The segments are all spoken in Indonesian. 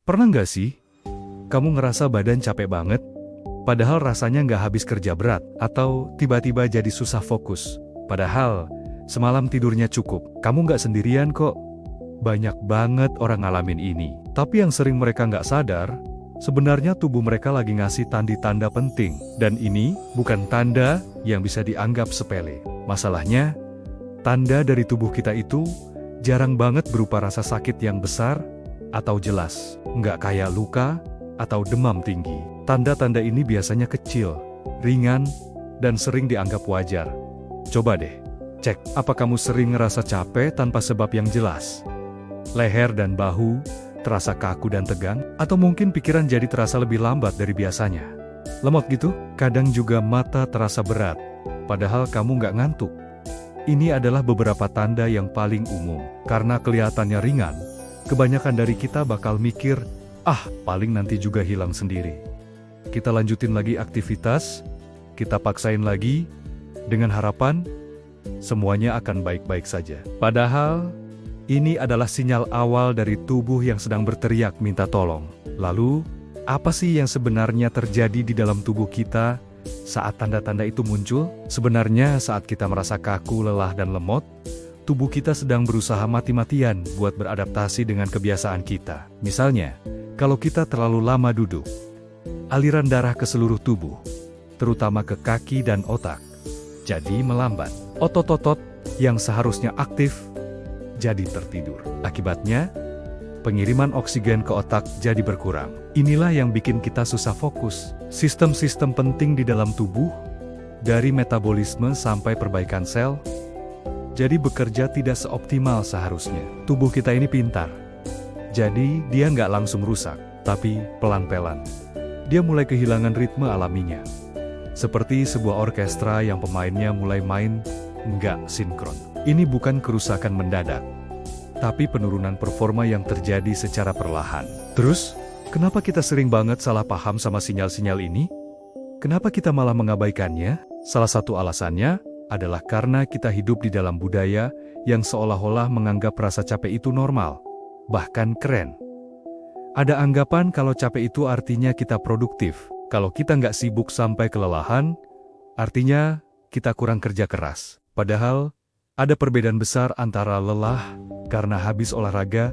Pernah nggak sih, kamu ngerasa badan capek banget, padahal rasanya nggak habis kerja berat, atau tiba-tiba jadi susah fokus, padahal semalam tidurnya cukup. Kamu nggak sendirian kok, banyak banget orang ngalamin ini. Tapi yang sering mereka nggak sadar, sebenarnya tubuh mereka lagi ngasih tanda-tanda penting, dan ini bukan tanda yang bisa dianggap sepele. Masalahnya, tanda dari tubuh kita itu jarang banget berupa rasa sakit yang besar atau jelas, nggak kayak luka atau demam tinggi. Tanda-tanda ini biasanya kecil, ringan, dan sering dianggap wajar. Coba deh, cek, apa kamu sering ngerasa capek tanpa sebab yang jelas? Leher dan bahu terasa kaku dan tegang, atau mungkin pikiran jadi terasa lebih lambat dari biasanya. Lemot gitu, kadang juga mata terasa berat, padahal kamu nggak ngantuk. Ini adalah beberapa tanda yang paling umum. Karena kelihatannya ringan, kebanyakan dari kita bakal mikir, paling nanti juga hilang sendiri. Kita lanjutin lagi aktivitas, kita paksain lagi, dengan harapan, semuanya akan baik-baik saja. Padahal, ini adalah sinyal awal dari tubuh yang sedang berteriak minta tolong. Lalu, apa sih yang sebenarnya terjadi di dalam tubuh kita saat tanda-tanda itu muncul? Sebenarnya saat kita merasa kaku, lelah, dan lemot, tubuh kita sedang berusaha mati-matian buat beradaptasi dengan kebiasaan kita. Misalnya, kalau kita terlalu lama duduk, aliran darah ke seluruh tubuh, terutama ke kaki dan otak, jadi melambat. Otot-otot yang seharusnya aktif, jadi tertidur. Akibatnya, pengiriman oksigen ke otak jadi berkurang. Inilah yang bikin kita susah fokus. Sistem-sistem penting di dalam tubuh, dari metabolisme sampai perbaikan sel, jadi bekerja tidak seoptimal seharusnya. Tubuh kita ini pintar. Jadi, dia nggak langsung rusak, tapi pelan-pelan. Dia mulai kehilangan ritme alaminya. Seperti sebuah orkestra yang pemainnya mulai main nggak sinkron. Ini bukan kerusakan mendadak, tapi penurunan performa yang terjadi secara perlahan. Terus, kenapa kita sering banget salah paham sama sinyal-sinyal ini? Kenapa kita malah mengabaikannya? Salah satu alasannya adalah karena kita hidup di dalam budaya yang seolah-olah menganggap rasa capek itu normal, bahkan keren. Ada anggapan kalau capek itu artinya kita produktif. Kalau kita nggak sibuk sampai kelelahan, artinya kita kurang kerja keras. Padahal, ada perbedaan besar antara lelah karena habis olahraga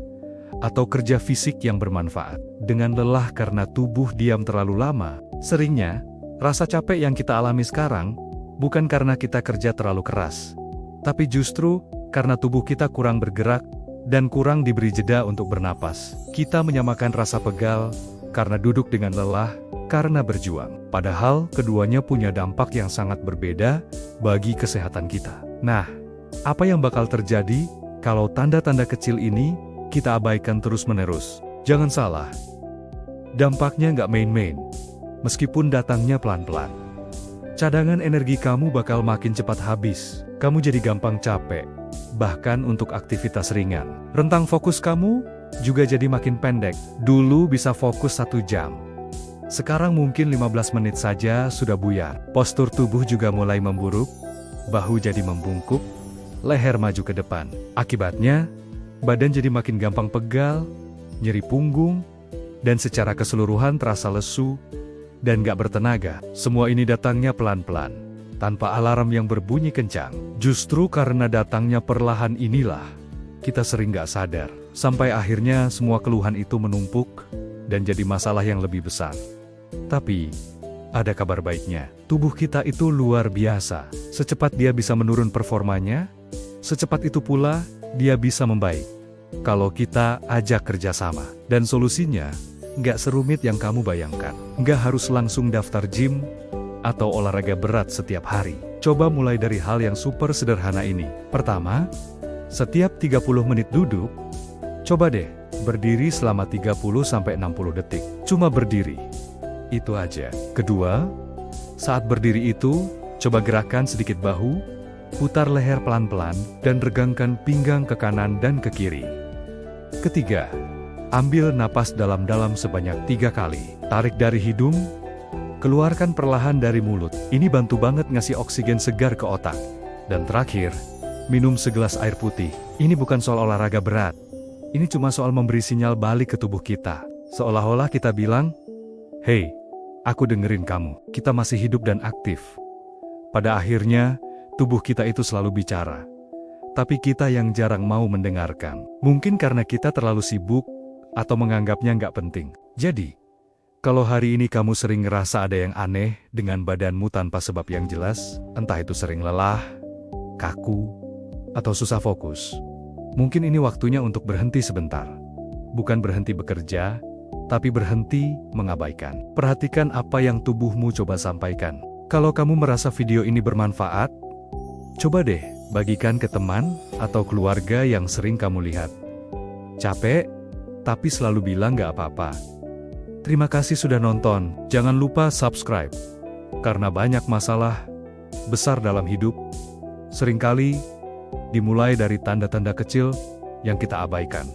atau kerja fisik yang bermanfaat, dengan lelah karena tubuh diam terlalu lama. Seringnya, rasa capek yang kita alami sekarang bukan karena kita kerja terlalu keras, tapi justru karena tubuh kita kurang bergerak dan kurang diberi jeda untuk bernapas. Kita menyamakan rasa pegal karena duduk dengan lelah karena berjuang. Padahal keduanya punya dampak yang sangat berbeda bagi kesehatan kita. Nah, apa yang bakal terjadi kalau tanda-tanda kecil ini kita abaikan terus-menerus? Jangan salah, dampaknya nggak main-main, meskipun datangnya pelan-pelan. Cadangan energi kamu bakal makin cepat habis, kamu jadi gampang capek, bahkan untuk aktivitas ringan. Rentang fokus kamu juga jadi makin pendek. Dulu bisa fokus 1 jam. Sekarang mungkin 15 menit saja sudah buyar. Postur tubuh juga mulai memburuk, bahu jadi membungkuk, leher maju ke depan. Akibatnya, badan jadi makin gampang pegal, nyeri punggung, dan secara keseluruhan terasa lesu dan gak bertenaga. Semua ini datangnya pelan-pelan, tanpa alarm yang berbunyi kencang. Justru karena datangnya perlahan inilah, kita sering gak sadar, sampai akhirnya semua keluhan itu menumpuk dan jadi masalah yang lebih besar. Tapi, ada kabar baiknya. Tubuh kita itu luar biasa. Secepat dia bisa menurun performanya, secepat itu pula dia bisa membaik. Kalau kita ajak kerjasama. Dan solusinya, nggak serumit yang kamu bayangkan. Nggak harus langsung daftar gym atau olahraga berat setiap hari. Coba mulai dari hal yang super sederhana ini. Pertama, setiap 30 menit duduk, coba deh berdiri selama 30-60 detik. Cuma berdiri. Itu aja. Kedua, saat berdiri itu, coba gerakkan sedikit bahu, putar leher pelan-pelan, dan regangkan pinggang ke kanan dan ke kiri. Ketiga, ambil napas dalam-dalam sebanyak 3 kali. Tarik dari hidung, keluarkan perlahan dari mulut. Ini bantu banget ngasih oksigen segar ke otak. Dan terakhir, minum segelas air putih. Ini bukan soal olahraga berat. Ini cuma soal memberi sinyal balik ke tubuh kita. Seolah-olah kita bilang, "Hei, aku dengerin kamu, kita masih hidup dan aktif." Pada akhirnya, tubuh kita itu selalu bicara. Tapi kita yang jarang mau mendengarkan. Mungkin karena kita terlalu sibuk, atau menganggapnya nggak penting. Jadi, kalau hari ini kamu sering ngerasa ada yang aneh dengan badanmu tanpa sebab yang jelas, entah itu sering lelah, kaku, atau susah fokus, mungkin ini waktunya untuk berhenti sebentar. Bukan berhenti bekerja, tapi berhenti mengabaikan. Perhatikan apa yang tubuhmu coba sampaikan. Kalau kamu merasa video ini bermanfaat, coba deh bagikan ke teman atau keluarga yang sering kamu lihat. Capek, tapi selalu bilang gak apa-apa. Terima kasih sudah nonton, jangan lupa subscribe. Karena banyak masalah besar dalam hidup, seringkali dimulai dari tanda-tanda kecil yang kita abaikan.